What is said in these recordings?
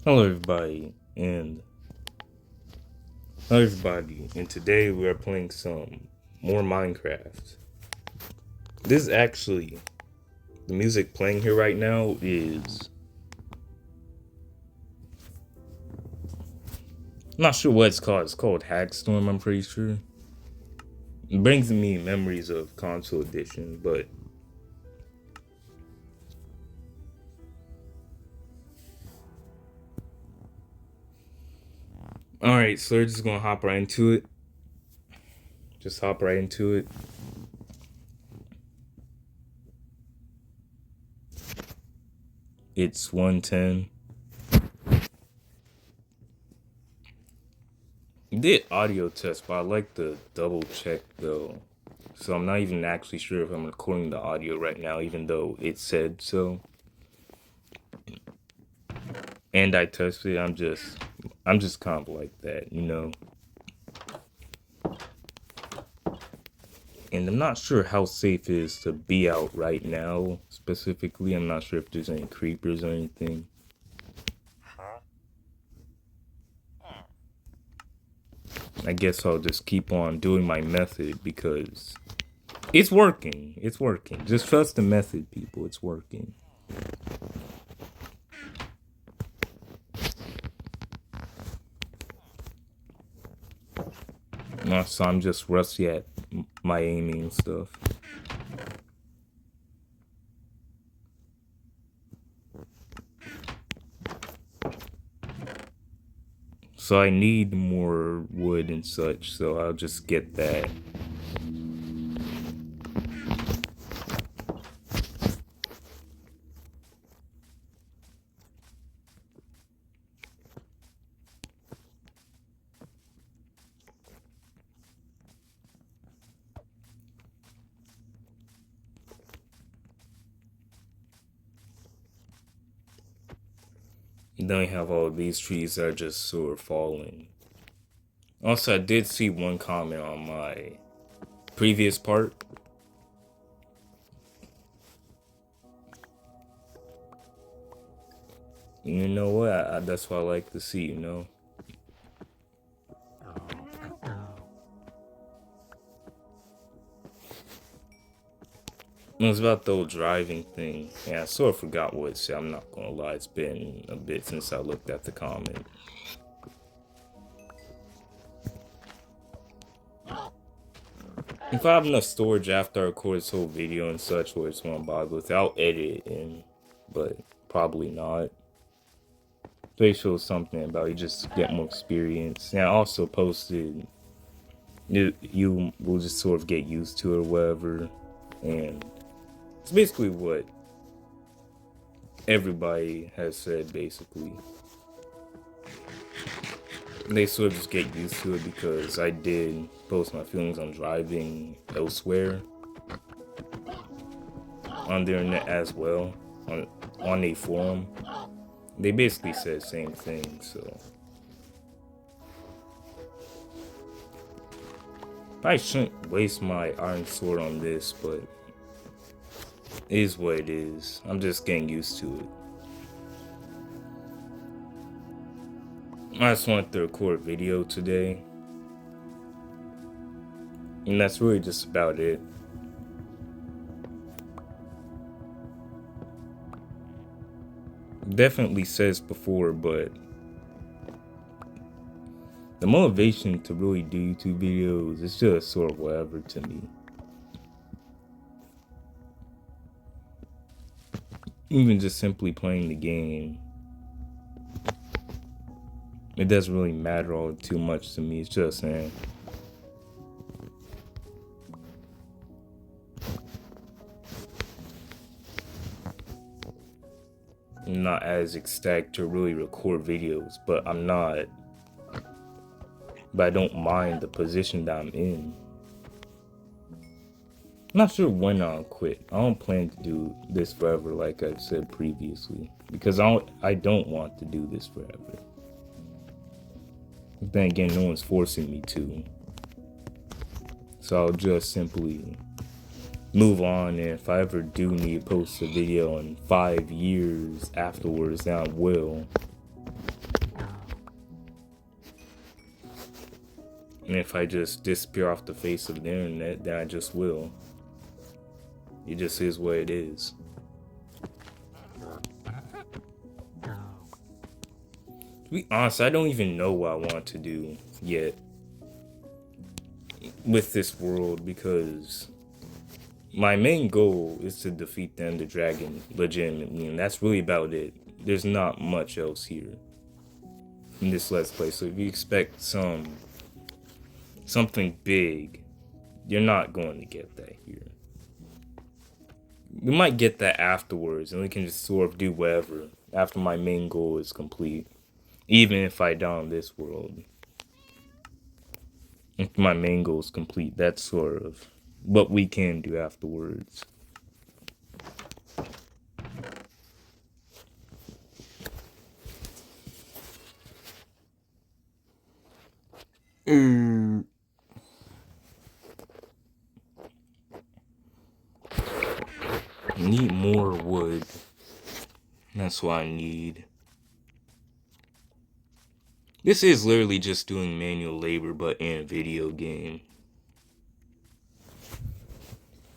Hello everybody, and today we are playing some more Minecraft. This is actually, the music playing here right now is, I'm not sure what it's called Hackstorm, I'm pretty sure. It brings me memories of console edition, but alright, so we're just gonna hop right into it. Just hop right into it. It's 110. Did audio test, but I like to double check though. So I'm not even actually sure if I'm recording the audio right now, even though it said so. And I tested it. I'm just kind of like that, you know. And I'm not sure how safe it is to be out right now. Specifically, I'm not sure if there's any creepers or anything. I guess I'll just keep on doing my method because it's working. It's working. Just trust the method, people. It's working. So I'm just rusty at my aiming and stuff. So I need more wood and such, so I'll just get that. Then you have all of these trees that are just sort of falling. Also, I did see one comment on my previous part. You know what? That's what I like to see, you know? It was about the whole driving thing. Yeah, I sort of forgot what it said. I'm not gonna lie. It's been a bit since I looked at the comment. If I have enough storage after I record this whole video and such where it's gonna bother with it, I'll edit it in, but probably not. They show something about you just get more experience. And I also posted you will just sort of get used to it or whatever. And it's basically what everybody has said basically. They sort of just get used to it because I did post my feelings on driving elsewhere on the internet as well, on a forum. They basically said the same thing, so I shouldn't waste my iron sword on this, but it is what it is. I'm just getting used to it. I just wanted to record a video today, and that's really just about it. Definitely says before, but the motivation to really do YouTube videos is just sort of whatever to me. Even just simply playing the game, it doesn't really matter all too much to me. It's just saying. I'm not as ecstatic to really record videos, but I'm not. But I don't mind the position that I'm in. I'm not sure when I'll quit. I don't plan to do this forever, like I said previously, because I don't want to do this forever. But then again, no one's forcing me to. So I'll just simply move on, and if I ever do need to post a video in 5 years afterwards, then I will. And if I just disappear off the face of the internet, then I just will. It just is what it is. To be honest, I don't even know what I want to do yet with this world, because my main goal is to defeat the Ender Dragon legitimately, and that's really about it. There's not much else here in this Let's Play, so if you expect something big, you're not going to get that here. We might get that afterwards, and we can just sort of do whatever after my main goal is complete, even if I die on this world. If my main goal is complete, that's sort of what we can do afterwards. Need more wood. That's what I need. This is literally just doing manual labor, but in a video game.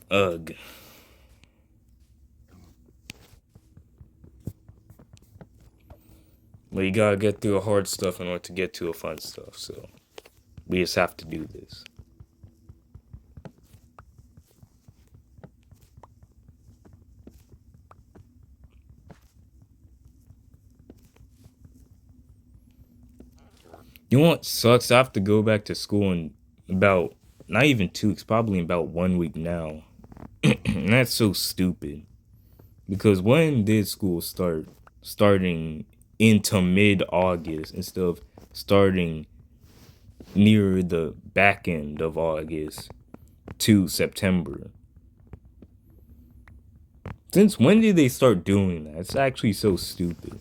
Ugh. But you gotta get through the hard stuff in order to get to the fun stuff, so we just have to do this. You know what sucks? I have to go back to school in about, not even 2 weeks, probably in about 1 week now. And that's so stupid. Because when did school start? Starting into mid-August instead of starting near the back end of August to September. Since when did they start doing that? It's actually so stupid.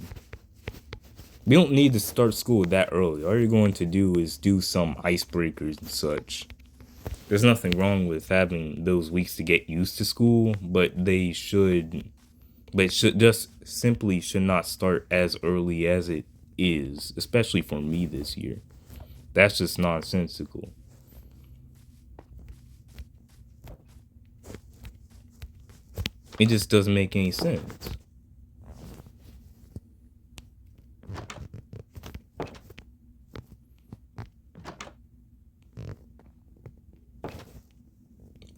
We don't need to start school that early. All you're going to do is do some icebreakers and such. There's nothing wrong with having those weeks to get used to school, but they should just simply should not start as early as it is, especially for me this year. That's just nonsensical. It just doesn't make any sense.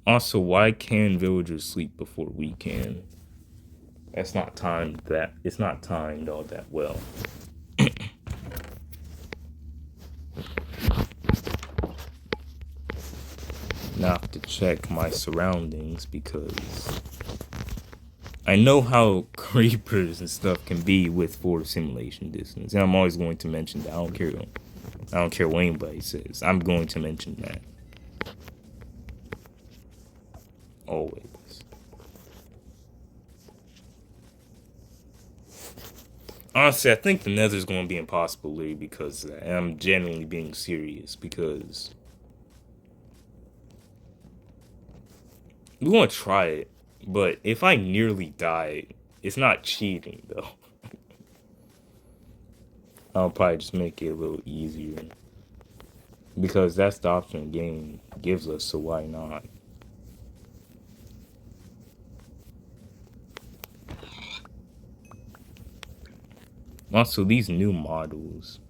Also, why can villagers sleep before we can? That's not timed that. It's not timed all that well. Now I have to check my surroundings because I know how creepers and stuff can be with Forest Simulation distance, and I'm always going to mention that. I don't care what anybody says. I'm going to mention that. Always. Honestly, I think the Nether's going to be impossible, literally, because of that. And I'm genuinely being serious, because we want to try it, but if I nearly die, it's not cheating, though. I'll probably just make it a little easier, because that's the option the game gives us, so why not? Also, these new models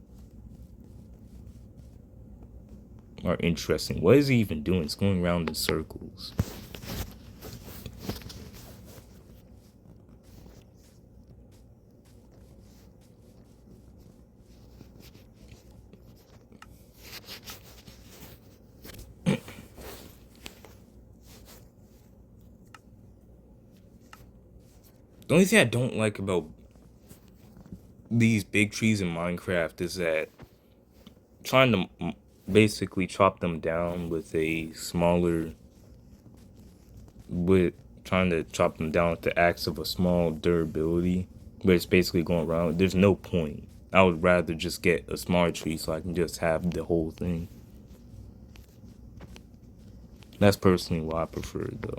are interesting. What is he even doing? It's going around in circles. The only thing I don't like about these big trees in Minecraft is that trying to basically chop them down with a smaller, trying to chop them down with the axe of a small durability, but it's basically going around. There's no point. I would rather just get a smaller tree so I can just have the whole thing. That's personally what I prefer, though.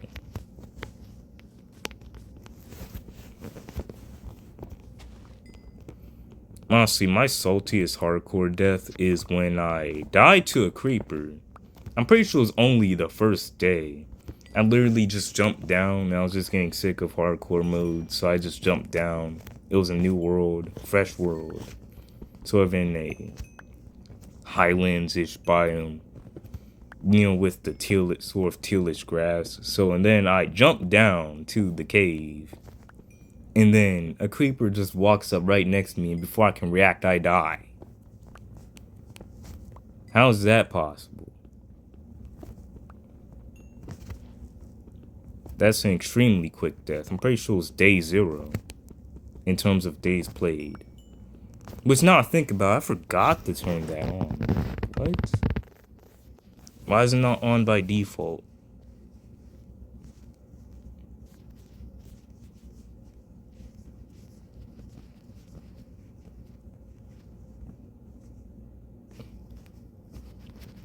Honestly, my saltiest hardcore death is when I died to a creeper. I'm pretty sure it was only the first day. I literally just jumped down and I was just getting sick of hardcore mode, so I just jumped down. It was a new world, fresh world. Sort of in a highlands-ish biome, with the sort of tealish grass. So, and then I jumped down to the cave. And then a creeper just walks up right next to me, and before I can react, I die. How is that possible? That's an extremely quick death. I'm pretty sure it was day 0 in terms of days played. Which now I think about it, I forgot to turn that on. What? Why is it not on by default?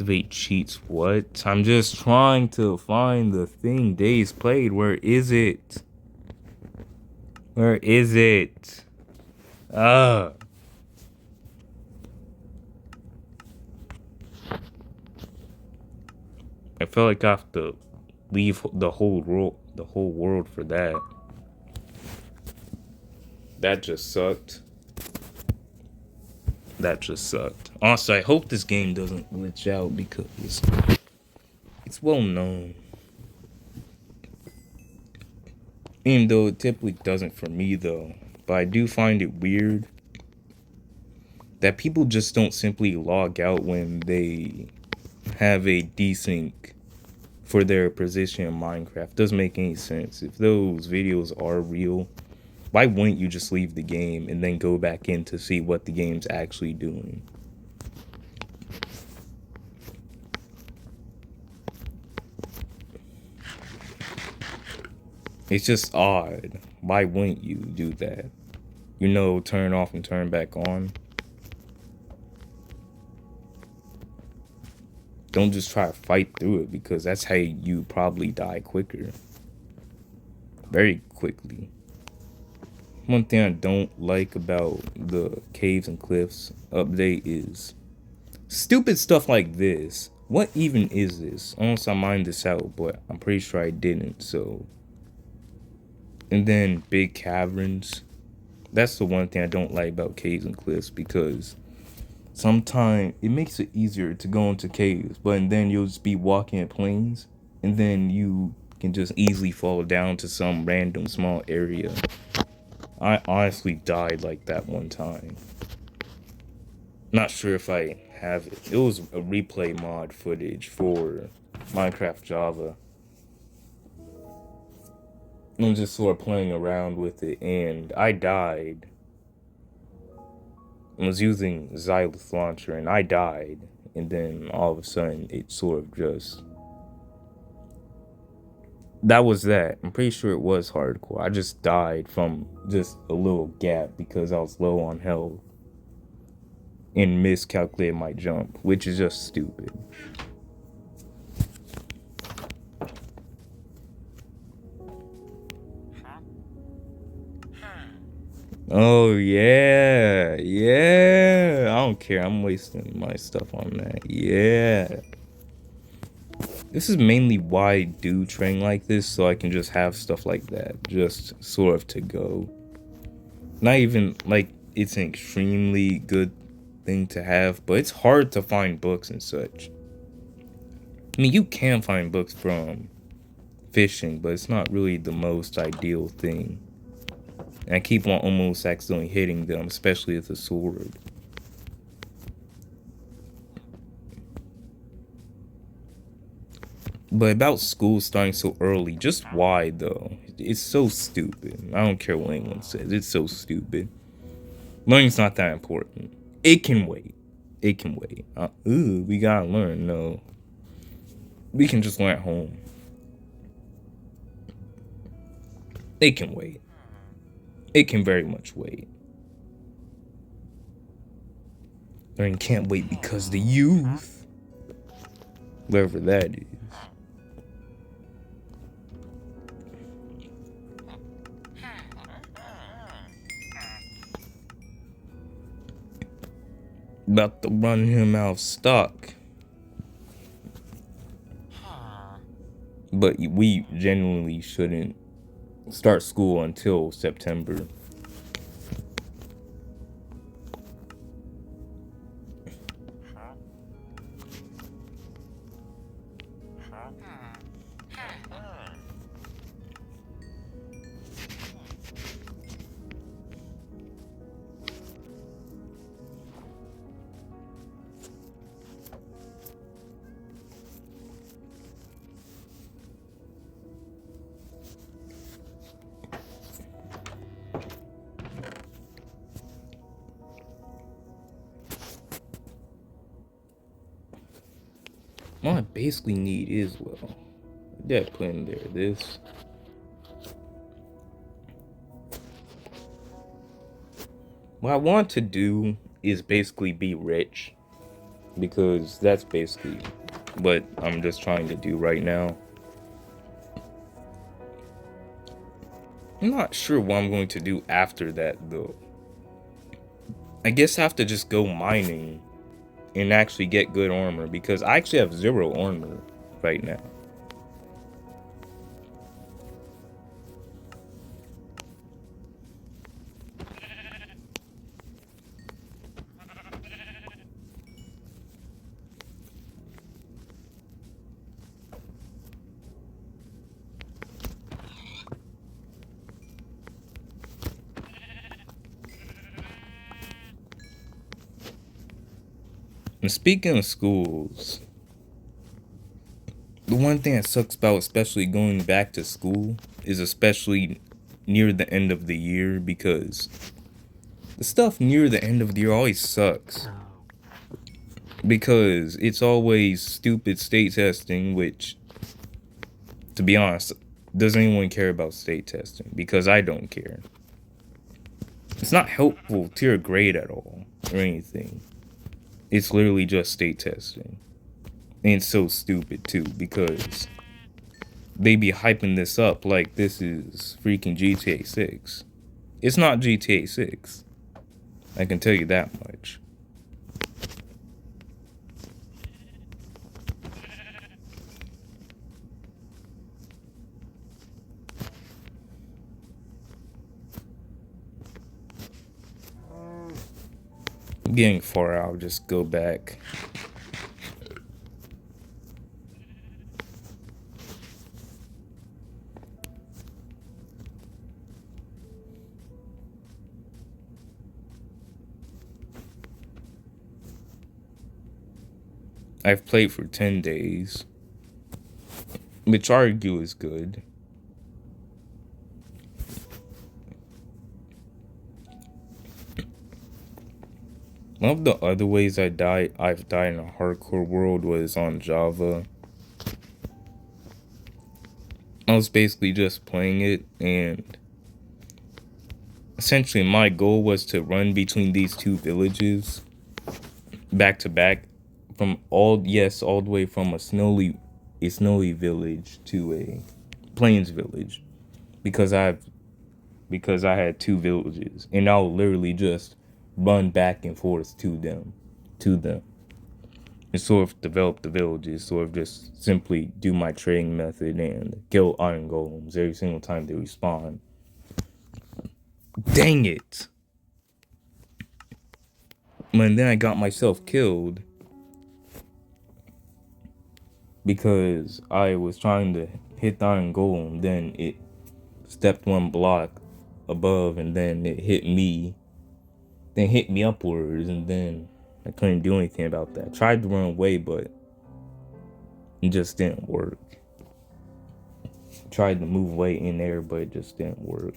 Wait, cheats what? I'm just trying to find the thing days played. Where is it? Where is it? Ah. I feel like I have to leave the whole world for that. That just sucked. That just sucked. Honestly, I hope this game doesn't glitch out because it's well known. Even though it typically doesn't for me though. But I do find it weird that people just don't simply log out when they have a desync for their position in Minecraft. Doesn't make any sense. If those videos are real, why wouldn't you just leave the game and then go back in to see what the game's actually doing? It's just odd. Why wouldn't you do that? Turn off and turn back on. Don't just try to fight through it, because that's how you probably die quicker. Very quickly. One thing I don't like about the Caves and Cliffs update is stupid stuff like this. What even is this? Unless I mined this out, but I'm pretty sure I didn't, so. And then big caverns. That's the one thing I don't like about Caves and Cliffs, because sometimes it makes it easier to go into caves, but then you'll just be walking in plains, and then you can just easily fall down to some random small area. I honestly died like that one time. Not sure if I have it. It was a replay mod footage for Minecraft Java. I'm just sort of playing around with it, and I died. I was using Xylith Launcher, and I died. And then all of a sudden, it sort of just... That was that. I'm pretty sure it was hardcore. I just died from just a little gap because I was low on health. And miscalculated my jump, which is just stupid. Oh, yeah. Yeah. I don't care. I'm wasting my stuff on that. Yeah. This is mainly why I do train like this, so I can just have stuff like that. Just sort of to go. Not even, like, it's an extremely good thing to have, but it's hard to find books and such. I mean, you can find books from fishing, but it's not really the most ideal thing. And I keep on almost accidentally hitting them, especially with a sword. But about school starting so early, just why though? It's so stupid. I don't care what anyone says, it's so stupid. Learning's not that important. It can wait. It can wait. We gotta learn. No. We can just learn at home. It can wait. It can very much wait. Learning can't wait because the youth, wherever that is. About to run him out of stock. But we genuinely shouldn't start school until September. All I basically need is, well, that put in there this. What I want to do is basically be rich, because that's basically what I'm just trying to do right now. I'm not sure what I'm going to do after that though. I guess I have to just go mining and actually get good armor, because I actually have 0 armor right now. And speaking of schools, the one thing that sucks about especially going back to school is especially near the end of the year, because the stuff near the end of the year always sucks. Because it's always stupid state testing, which, to be honest, doesn't anyone care about state testing? Because I don't care. It's not helpful to your grade at all, or anything. It's literally just state testing. And it's so stupid too, because they be hyping this up like this is freaking GTA 6. It's not GTA 6. I can tell you that much. I'm getting far out, I'll just go back. I've played for 10 days, which I argue is good. One of the other ways I've died in a hardcore world was on Java. I was basically just playing it, and essentially my goal was to run between these 2 villages back to back, from all the way from a snowy village to a plains village, because I had 2 villages, and I'll literally just run back and forth to them, and sort of develop the villages, sort of just simply do my trading method and kill iron golems every single time they respawn. Dang it! And then I got myself killed because I was trying to hit the iron golem, then it stepped 1 block above, and then it hit me, then hit me upwards, and then I couldn't do anything about that. Tried to run away, but it just didn't work. Tried to move away in there, but it just didn't work.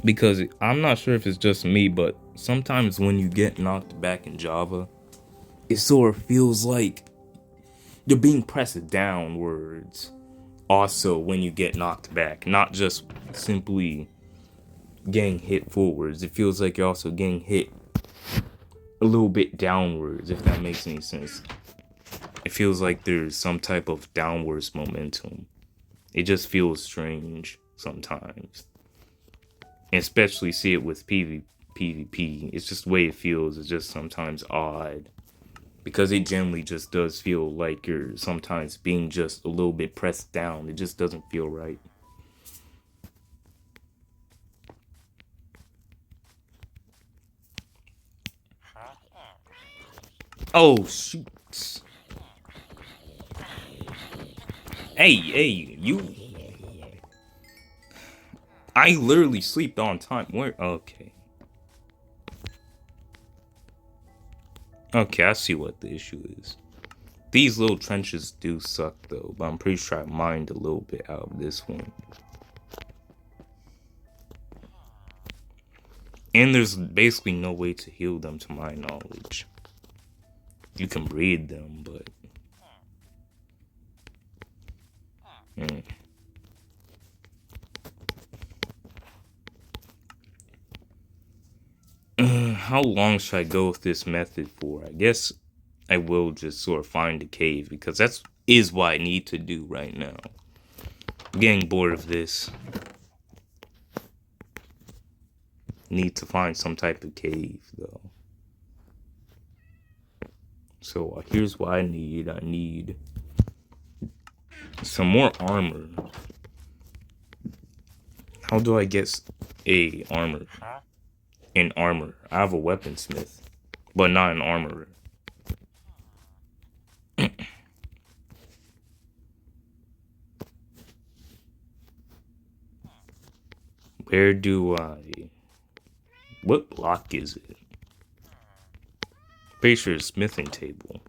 Because I'm not sure if it's just me, but sometimes when you get knocked back in Java, it sort of feels like you're being pressed downwards. Also, when you get knocked back, not just simply getting hit forwards, it feels like you're also getting hit a little bit downwards, if that makes any sense. It feels like there's some type of downwards momentum. It just feels strange sometimes. And especially see it with PvP. It's just the way it feels. It's just sometimes odd. Because it generally just does feel like you're sometimes being just a little bit pressed down. It just doesn't feel right. Oh, shoot. Hey, you. I literally sleep on time. Where? Okay. Okay, I see what the issue is. These little trenches do suck though, but I'm pretty sure I mined a little bit out of this one. And there's basically no way to heal them to my knowledge. You can breed them, but... How long should I go with this method for? I guess I will just sort of find a cave, because that's what I need to do right now. I'm getting bored of this. Need to find some type of cave, though. So here's what I need. I need some more armor. How do I get a armor? An armor. I have a weaponsmith, but not an armorer. Where do I... What block is it? Pretty sure it's smithing table.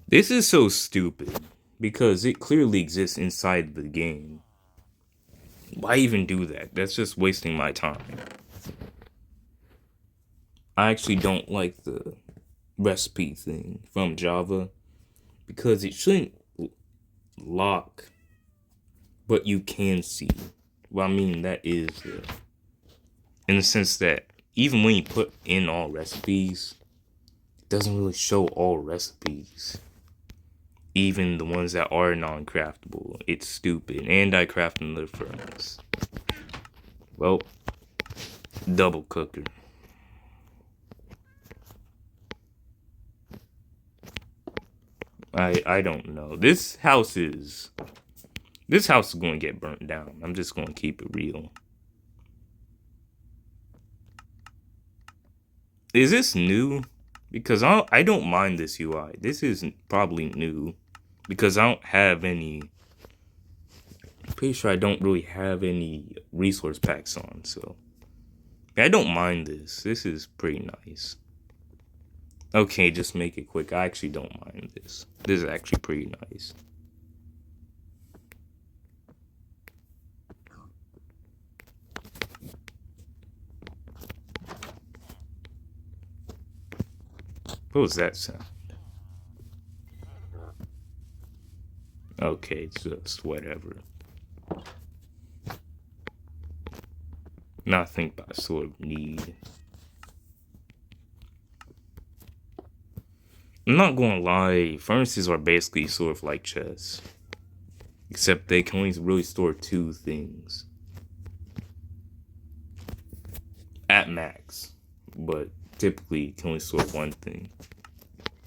This is so stupid, because it clearly exists inside the game. Why even do that? That's just wasting my time. I actually don't like the recipe thing from Java, because it shouldn't lock, but you can see. Well, I mean, that is in the sense that even when you put in all recipes, it doesn't really show all recipes. Even the ones that are non-craftable. It's stupid. And I craft another furnace. Well, double cooker. I don't know. This house is going to get burnt down. I'm just going to keep it real. Is this new? Because I don't mind this UI. This is probably new. Because I don't have any... Pretty sure I don't really have any resource packs on, so... I don't mind this. This is pretty nice. Okay, just make it quick. I actually don't mind this. This is actually pretty nice. What was that sound? Okay, just whatever. Nothing but sort of need. I'm not gonna lie, furnaces are basically sort of like chests. Except they can only really store 2 things. At max. But typically can only store 1 thing.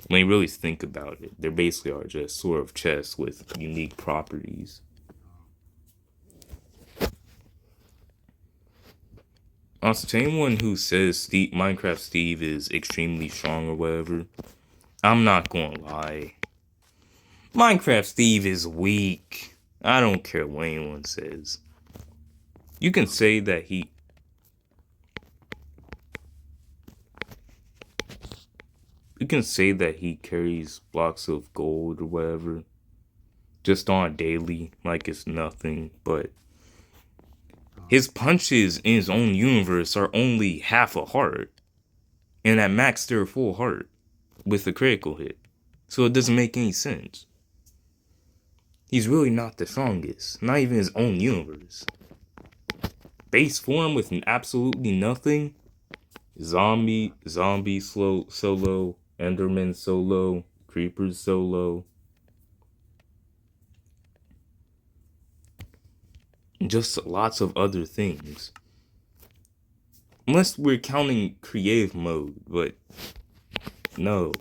When you really think about it, they basically are just sort of chests with unique properties. Also, to anyone who says Minecraft Steve is extremely strong or whatever, I'm not gonna lie. Minecraft Steve is weak. I don't care what anyone says. You can say that he... You can say that he carries blocks of gold or whatever, just on a daily, like it's nothing, but his punches in his own universe are only half a heart, and at max they're full heart, with a critical hit, so it doesn't make any sense. He's really not the strongest, not even his own universe. Base form with absolutely nothing, zombie solo, Enderman solo, creepers solo. just lots of other things. Unless we're counting creative mode, but no.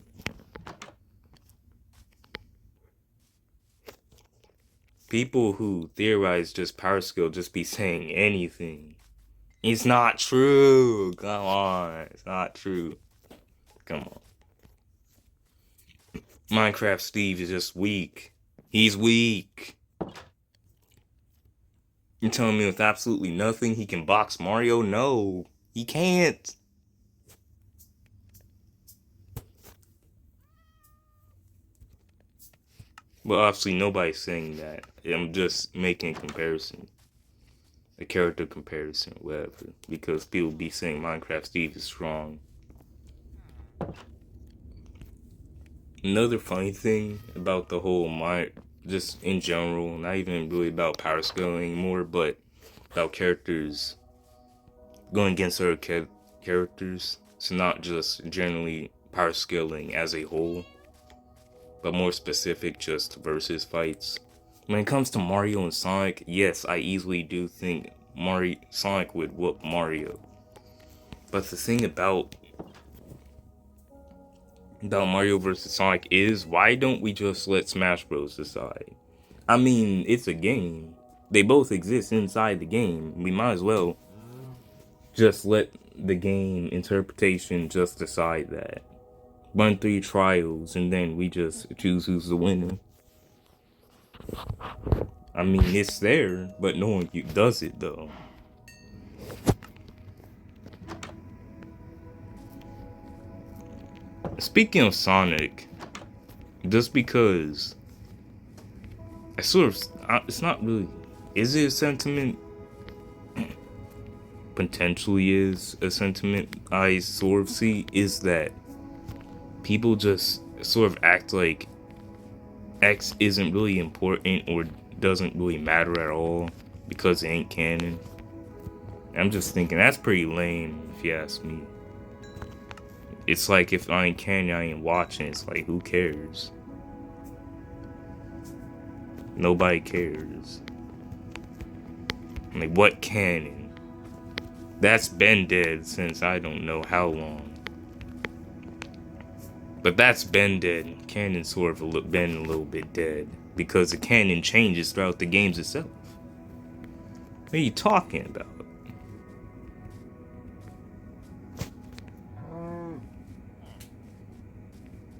People who theorize just power skill just be saying anything. It's not true. Come on. It's not true. Come on. Minecraft Steve is just weak. He's weak. You're telling me with absolutely nothing he can box Mario? No, he can't. But obviously nobody's saying that. I'm just making a comparison. A character comparison or whatever. Because people be saying Minecraft Steve is strong. Another funny thing about the whole just in general, not even really about power scaling anymore, but about characters going against other characters. So not just generally power scaling as a whole, but more specific just versus fights. When it comes to Mario and Sonic, yes, I easily do think Sonic would whoop Mario. But the thing about Mario vs. Sonic is, why don't we just let Smash Bros. Decide? I mean, it's a game. They both exist inside the game. We might as well just let the game interpretation just decide that. Run 3 trials and then we just choose who's the winner. I mean, it's there, but no one does it though. Speaking of Sonic, just because I it's not really, is it a sentiment? Potentially is a sentiment I sort of see, is that people just sort of act like X isn't really important or doesn't really matter at all because it ain't canon. I'm just thinking that's pretty lame if you ask me. It's like if I ain't canon, I ain't watching. It's like, who cares? Nobody cares. Like, what canon? That's been dead since I don't know how long. But that's been dead. Canon sort of been a little bit dead because the canon changes throughout the games itself. What are you talking about?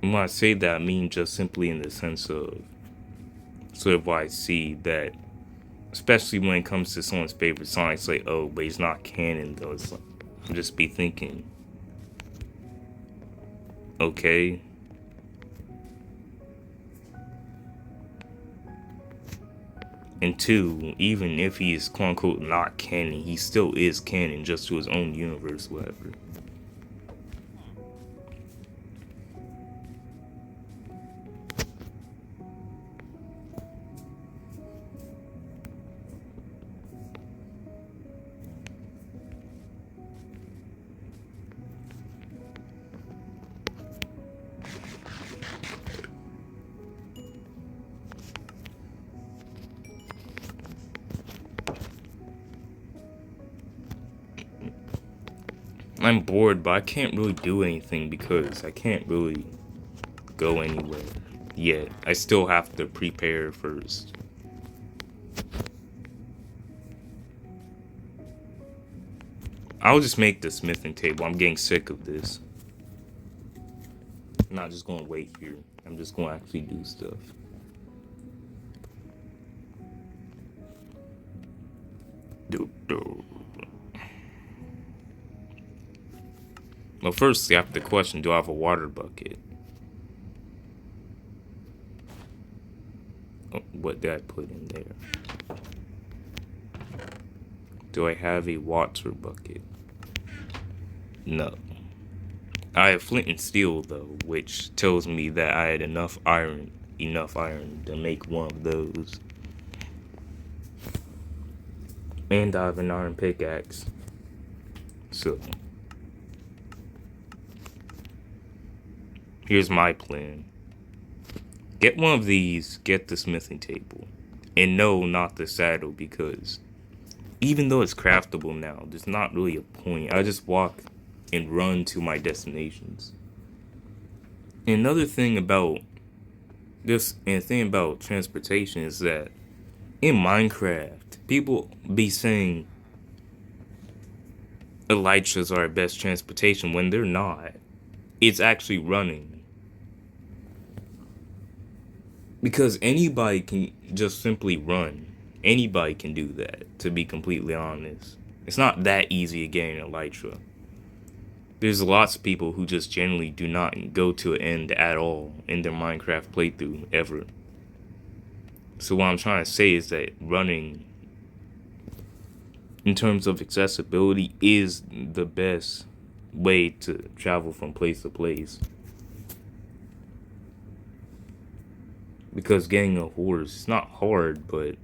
When I say that, I mean just simply in the sense of sort of why I see that, especially when it comes to someone's favorite song, it's like, oh, but he's not canon though. It's like, I'll just be thinking, okay. And 2, even if he is quote unquote not canon, he still is canon just to his own universe, whatever. I'm bored, but I can't really do anything because I can't really go anywhere yet. I still have to prepare first. I'll just make the smithing table. I'm getting sick of this. I'm not just gonna wait here. I'm just gonna actually do stuff. Well, first, you have to question, do I have a water bucket? Oh, what did I put in there? Do I have a water bucket? No. I have flint and steel, though, which tells me that I had enough iron to make one of those. And I have an iron pickaxe. So here's my plan. Get one of these, get the smithing table. And no, not the saddle, because even though it's craftable now, there's not really a point. I just walk and run to my destinations. And another thing about this, and thing about transportation is that in Minecraft, people be saying elytras are best transportation when they're not. It's actually running. Because anybody can just simply run. Anybody can do that, to be completely honest. It's not that easy to get an elytra. There's lots of people who just generally do not go to an end at all in their Minecraft playthrough, ever. So what I'm trying to say is that running, in terms of accessibility, is the best way to travel from place to place. Because getting a horse, it's not hard, but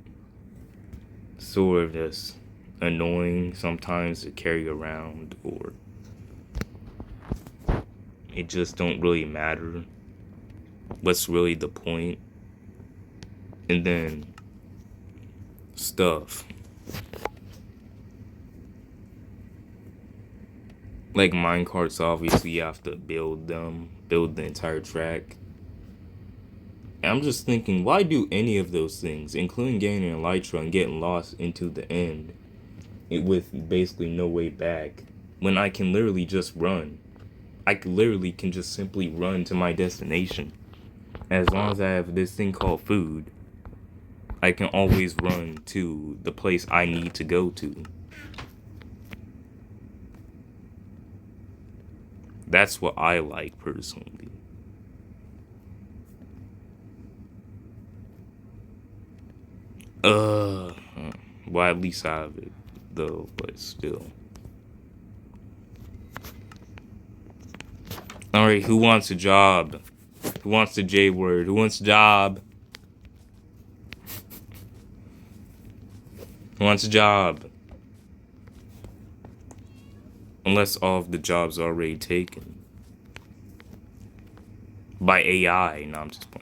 sort of just annoying sometimes to carry around, or it just don't really matter. What's really the point? And then stuff like minecarts, obviously you have to build them, build the entire track. And I'm just thinking, why do any of those things, including getting an elytra and getting lost into the end with basically no way back, when I can literally just run? I literally can just simply run to my destination. As long as I have this thing called food, I can always run to the place I need to go to. That's what I like personally. Well, at least I have it though, but still. Alright, who wants a job? Who wants the J word? Who wants a job? Who wants a job? Unless all of the jobs are already taken. By AI. No, I'm just playing.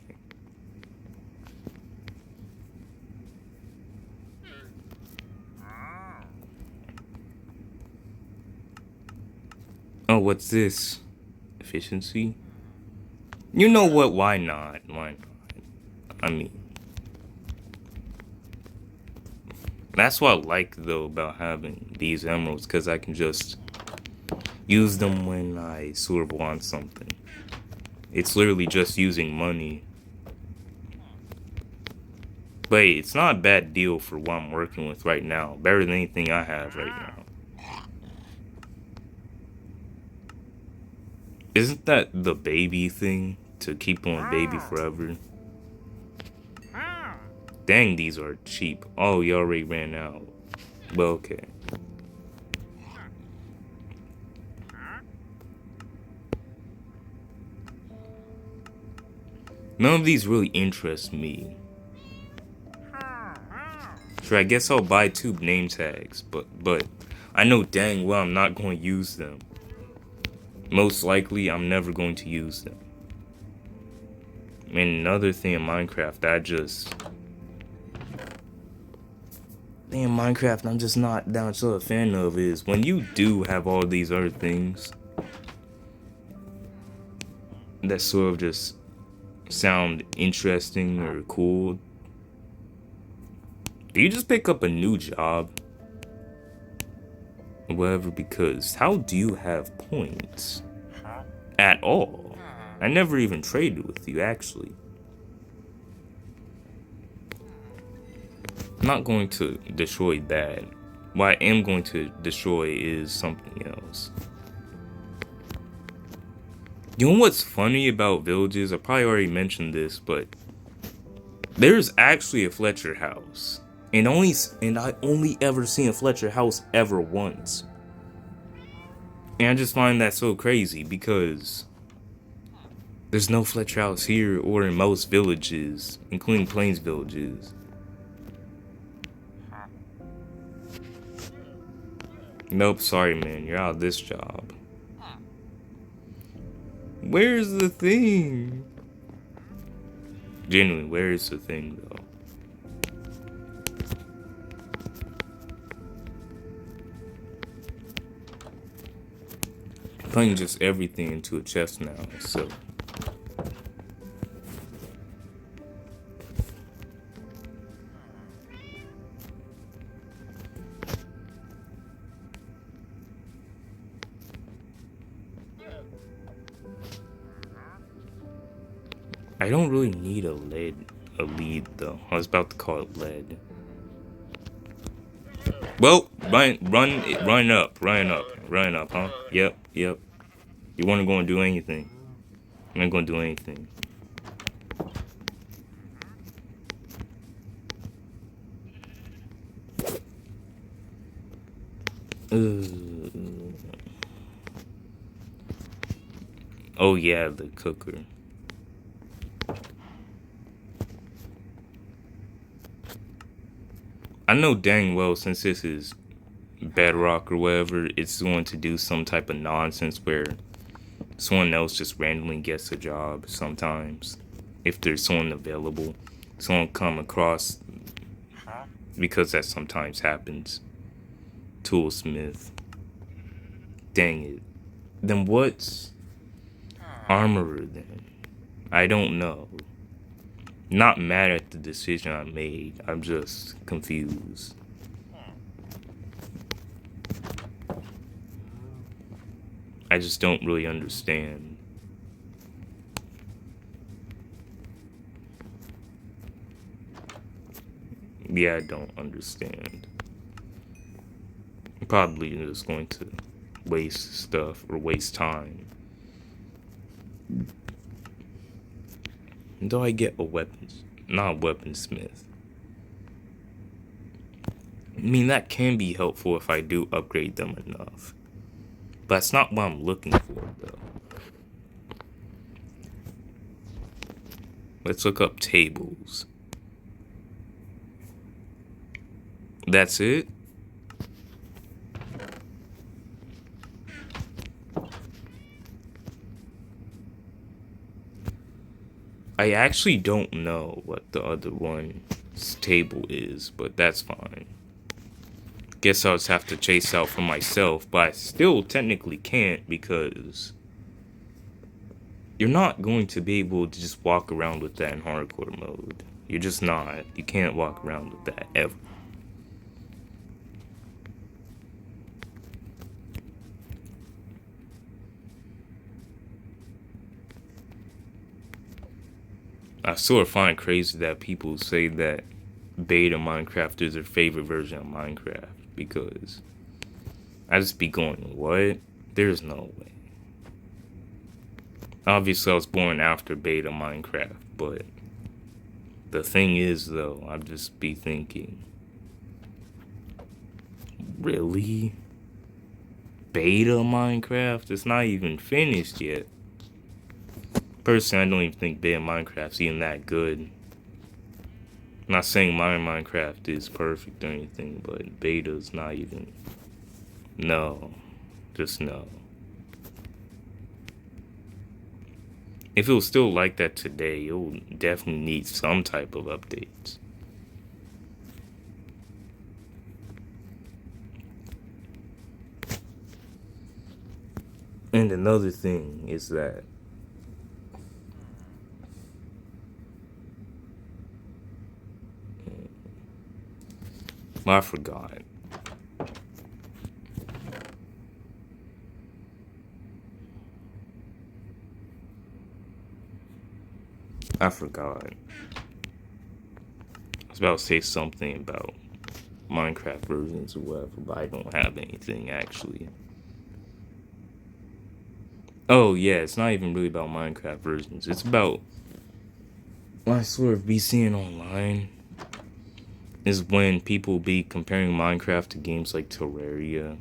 Oh, what's this? Efficiency? You know what? Why not? Why not? I mean, that's what I like though about having these emeralds, because I can just use them when I sort of want something. It's literally just using money. But it's not a bad deal for what I'm working with right now. Better than anything I have right now. Isn't that the baby thing? To keep on baby forever? Dang, these are cheap. Oh, you already ran out. Well, okay. None of these really interest me. Sure, I guess I'll buy 2 name tags, but I know dang well I'm not going to use them. Most likely, I'm never going to use them. And another thing in Minecraft that in Minecraft I'm just not that much of a fan of is when you do have all these other things that sort of just sound interesting or cool, do you just pick up a new job? Or whatever, because how do you have points? At all? I never even traded with you, actually. I'm not going to destroy that. What I am going to destroy is something else. You know what's funny about villages? I probably already mentioned this, but there's actually a Fletcher house. And I only ever seen a Fletcher house ever once. And I just find that so crazy because there's no Fletcher house here or in most villages, including Plains villages. Nope, sorry man, you're out of this job. Where's the thing? Genuinely, where is the thing though? putting just everything into a chest now, so. I don't really need a lead though. I was about to call it lead. Well, run up, huh? Yep. You weren't gonna do anything. You ain't gonna do anything. Oh yeah, the cooker. I know dang well since this is Bedrock or whatever, it's going to do some type of nonsense where someone else just randomly gets a job sometimes. If there's someone available, someone come across, because that sometimes happens. Toolsmith. Dang it. Then what's armorer then? I don't know. Not mad at the decision I made. I'm just confused. I just don't really understand. Yeah, I don't understand. I'm probably just going to waste stuff or waste time. Do I get a weapons? Not a weaponsmith. I mean, that can be helpful if I do upgrade them enough. But that's not what I'm looking for, though. Let's look up tables. That's it? I actually don't know what the other one's table is, but that's fine. Guess I'll just have to chase out for myself, but I still technically can't because you're not going to be able to just walk around with that in hardcore mode. You're just not. You can't walk around with that ever. I sort of find crazy that people say that beta Minecraft is their favorite version of Minecraft, because I just be going, what? There's no way. Obviously I was born after beta Minecraft, but the thing is though, I'd just be thinking, really? Beta Minecraft? It's not even finished yet. Personally, I don't even think beta Minecraft's even that good. I'm not saying my Minecraft is perfect or anything, but beta's not even. No. Just no. If it was still like that today, it will definitely need some type of updates. And another thing is that I forgot. I was about to say something about Minecraft versions or whatever, but I don't have anything actually. Oh yeah, it's not even really about Minecraft versions. It's about what I sort of be seeing online is when people be comparing Minecraft to games like Terraria.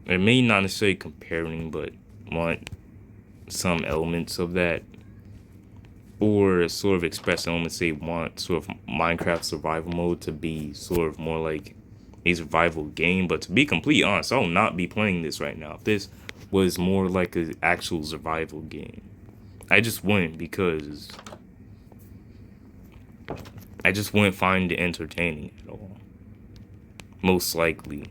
It may not necessarily comparing, but want some elements of that. Or sort of express elements they want sort of Minecraft survival mode to be sort of more like a survival game. But to be completely honest, I will not be playing this right now. If this was more like an actual survival game, I just wouldn't, because I just wouldn't find it entertaining at all. Most likely.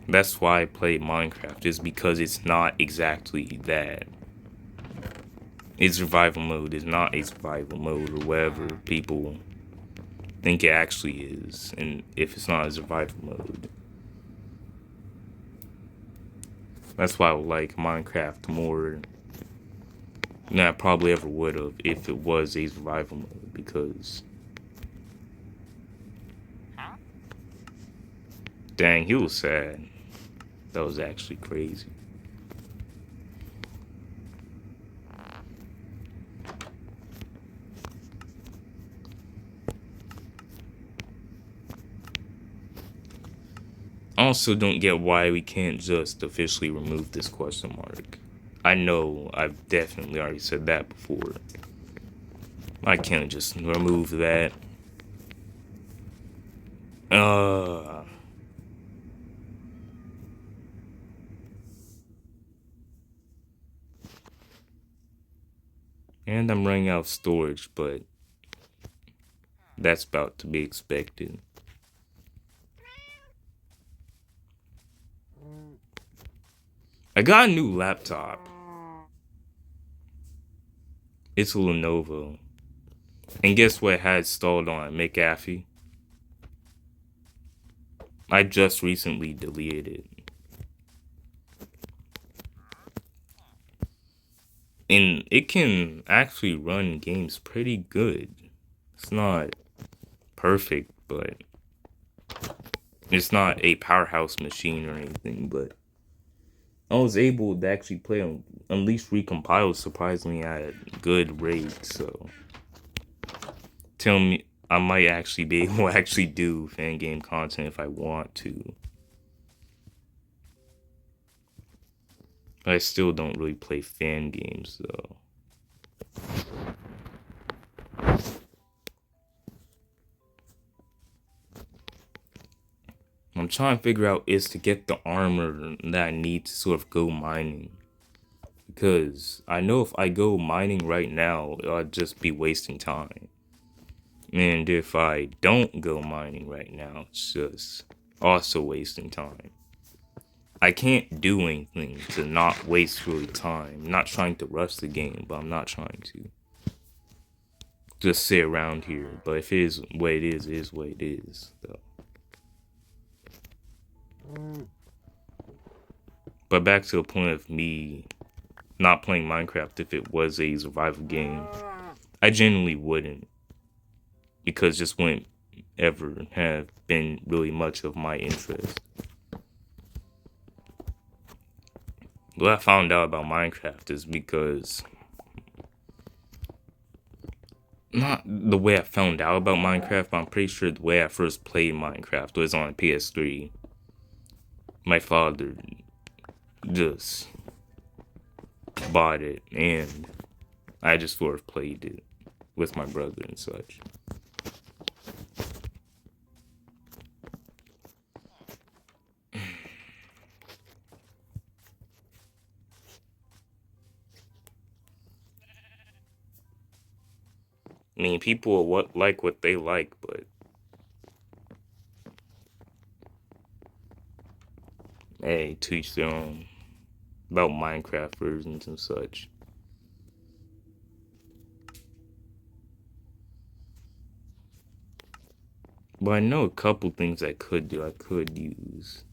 That's why I play Minecraft, is because it's not exactly that. It's survival mode. It's not a survival mode or whatever people think it actually is. And if it's not a survival mode, that's why I like Minecraft more than I probably ever would have if it was a survival mode, because dang, he was sad. That was actually crazy. I also don't get why we can't just officially remove this question mark. I know I've definitely already said that before. I can't just remove that. And I'm running out of storage, but that's about to be expected. I got a new laptop. It's a Lenovo. And guess what it had installed on McAfee? I just recently deleted it. And it can actually run games pretty good. It's not perfect, but it's not a powerhouse machine or anything, but I was able to actually play on Unleashed Recompiled surprisingly at a good rate, so tell me, I might actually be able to actually do fan game content if I want to. But I still don't really play fan games though. I'm trying to figure out is to get the armor that I need to sort of go mining. Because I know if I go mining right now, I'll just be wasting time. And if I don't go mining right now, it's just also wasting time. I can't do anything to not waste really time. I'm not trying to rush the game, but I'm not trying to just sit around here. But if it is what it is what it is, though. But back to the point of me not playing Minecraft if it was a survival game, I genuinely wouldn't. Because just wouldn't ever have been really much of my interest. What I found out about Minecraft is because not the way I found out about Minecraft, but I'm pretty sure the way I first played Minecraft was on PS3. My father just bought it and I just sort of played it with my brother and such. I mean, people like what they like, but hey, to each their own about Minecraft versions and such. But I know a couple things I could do. I could use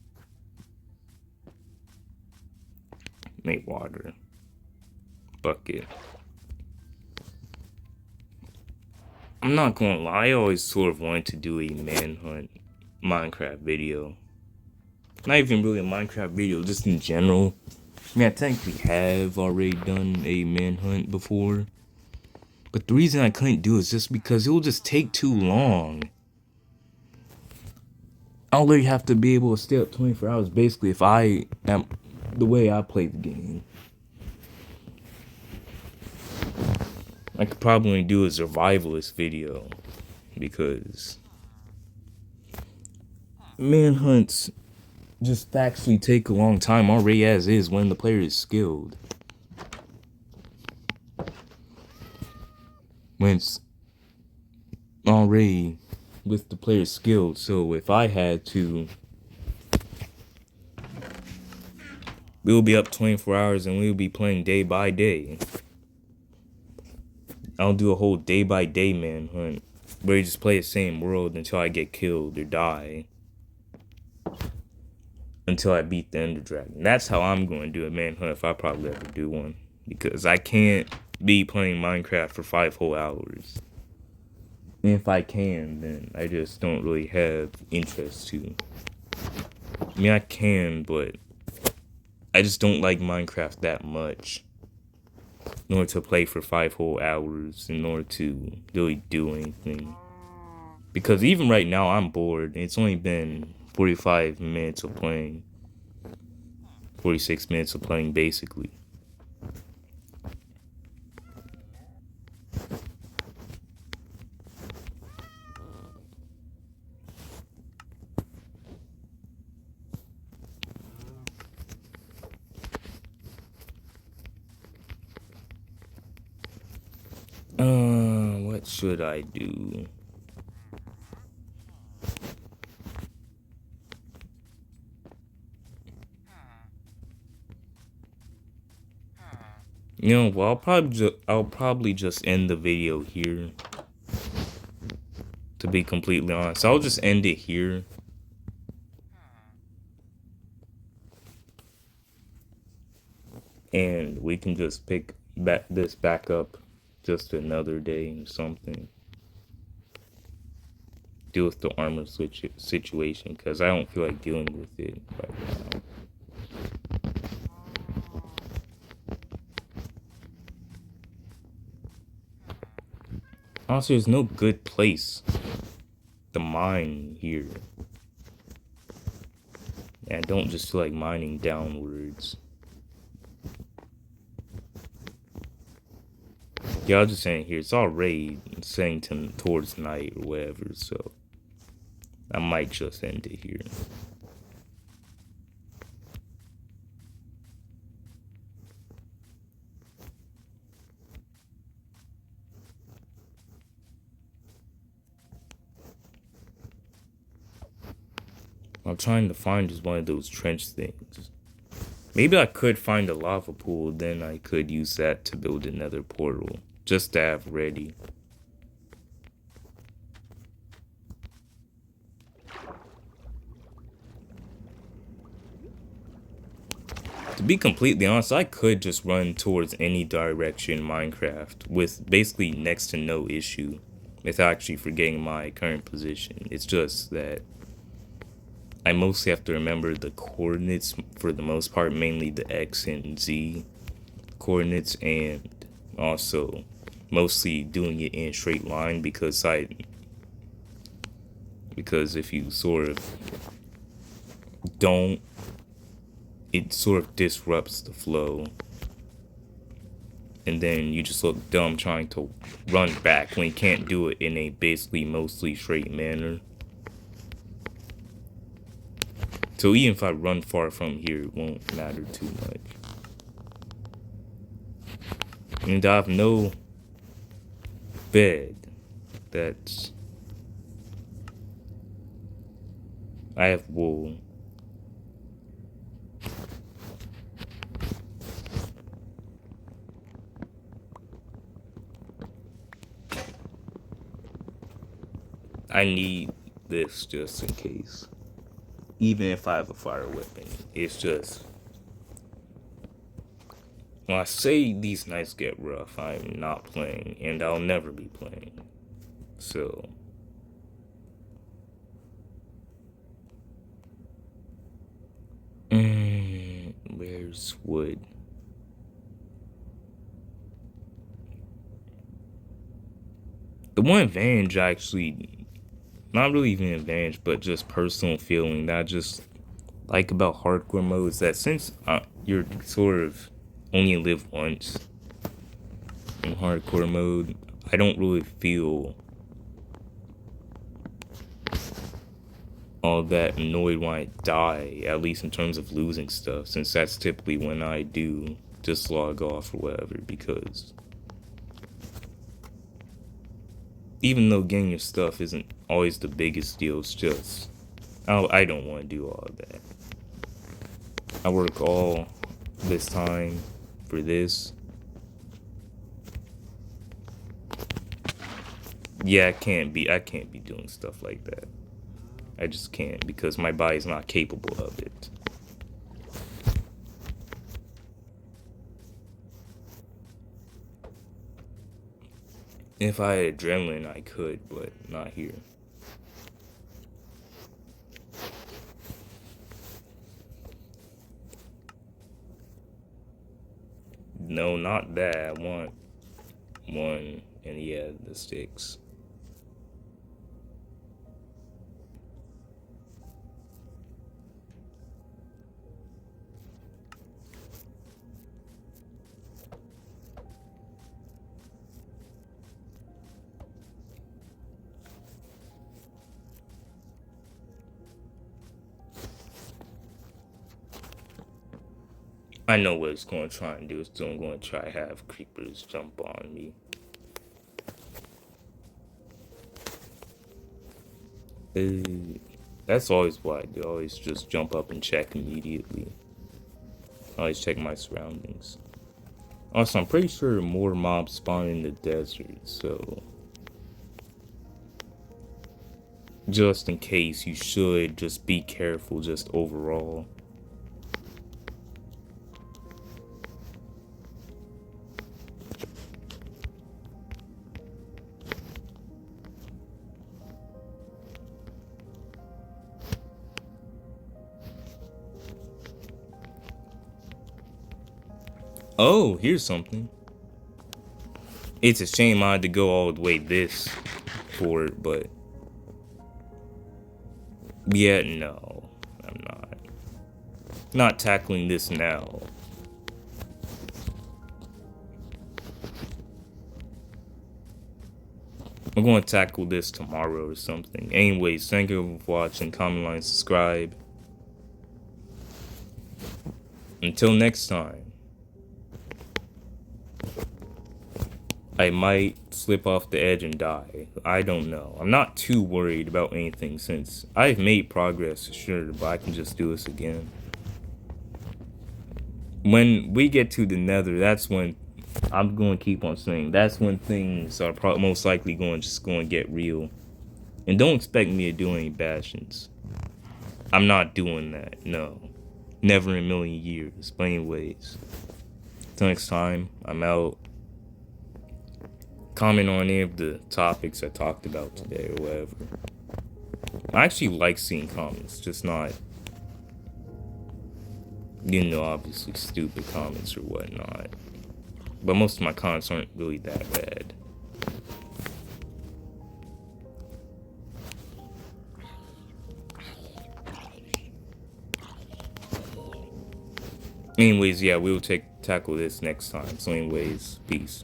make water bucket. I'm not gonna lie, I always sort of wanted to do a manhunt Minecraft video. Not even really a Minecraft video, just in general. I mean, I technically have already done a manhunt before. But the reason I couldn't do it is just because it will just take too long. I'll literally have to be able to stay up 24 hours basically if I am the way I play the game. I could probably do a survivalist video because manhunts just factually take a long time already as is when the player is skilled. When it's already with the player skilled, so if I had to we'll be up 24 hours and we'll be playing day by day. I'll do a whole day by day manhunt where you just play the same world until I get killed or die. Until I beat the Ender Dragon. That's how I'm going to do a manhunt if I probably ever do one. Because I can't be playing Minecraft for 5 whole hours. And if I can, then I just don't really have interest to. I mean, I can, but I just don't like Minecraft that much. In order to play for 5 whole hours, in order to really do anything. Because even right now, I'm bored. It's only been 45 minutes of playing. 46 minutes of playing, basically. What should I do? You know, well, I'll probably just end the video here. To be completely honest, I'll just end it here. And we can just pick this back up just another day or something. Deal with the armor switch situation because I don't feel like dealing with it right now. Also, there's no good place to mine here. And I don't just feel like mining downwards. Yeah, I'll just saying here, it's already saying towards night or whatever, so I might just end it here. I'm trying to find just one of those trench things. Maybe I could find a lava pool, then I could use that to build another portal, just to have ready. To be completely honest, I could just run towards any direction in Minecraft with basically next to no issue without actually forgetting my current position. It's just that I mostly have to remember the coordinates for the most part, mainly the X and Z coordinates, and also mostly doing it in a straight line because if you sort of don't, it sort of disrupts the flow. And then you just look dumb trying to run back when you can't do it in a basically mostly straight manner. So even if I run far from here, it won't matter too much. And I have no bed. I have wool. I need this just in case. Even if I have a fire weapon, it's just... When I say these nights get rough, I'm not playing, and I'll never be playing. So... where's wood? The one advantage actually... Not really even an advantage, but just personal feeling that I just like about hardcore mode is that since you're sort of only live once in hardcore mode, I don't really feel all that annoyed when I die, at least in terms of losing stuff, since that's typically when I do just log off or whatever, because even though getting your stuff isn't always the biggest deal, it's just, I don't want to do all of that. I work all this time for this. Yeah, I can't be doing stuff like that. I just can't because my body's not capable of it. If I had adrenaline, I could, but not here. No, not that. I want one, and yeah, the sticks. I know what it's going to try and do. It's going to try to have creepers jump on me. That's always what I do. I always just jump up and check immediately. I always check my surroundings. Also, I'm pretty sure more mobs spawn in the desert, so just in case, you should just be careful just overall. Oh, here's something. It's a shame I had to go all the way this for it, but yeah, no, I'm not tackling this now. I'm going to tackle this tomorrow or something. Anyways, thank you for watching. Comment, like, subscribe. Until next time. I might slip off the edge and die. I don't know. I'm not too worried about anything since I've made progress, sure, but I can just do this again. When we get to the nether, that's when I'm going to keep on saying, that's when things are most likely going to get real. And don't expect me to do any bastions. I'm not doing that, no. Never in a million years. But anyways, till next time, I'm out. Comment on any of the topics I talked about today or whatever. I actually like seeing comments, just not, you know, obviously stupid comments or whatnot. But most of my comments aren't really that bad. Anyways, yeah, we will tackle this next time. So anyways, peace.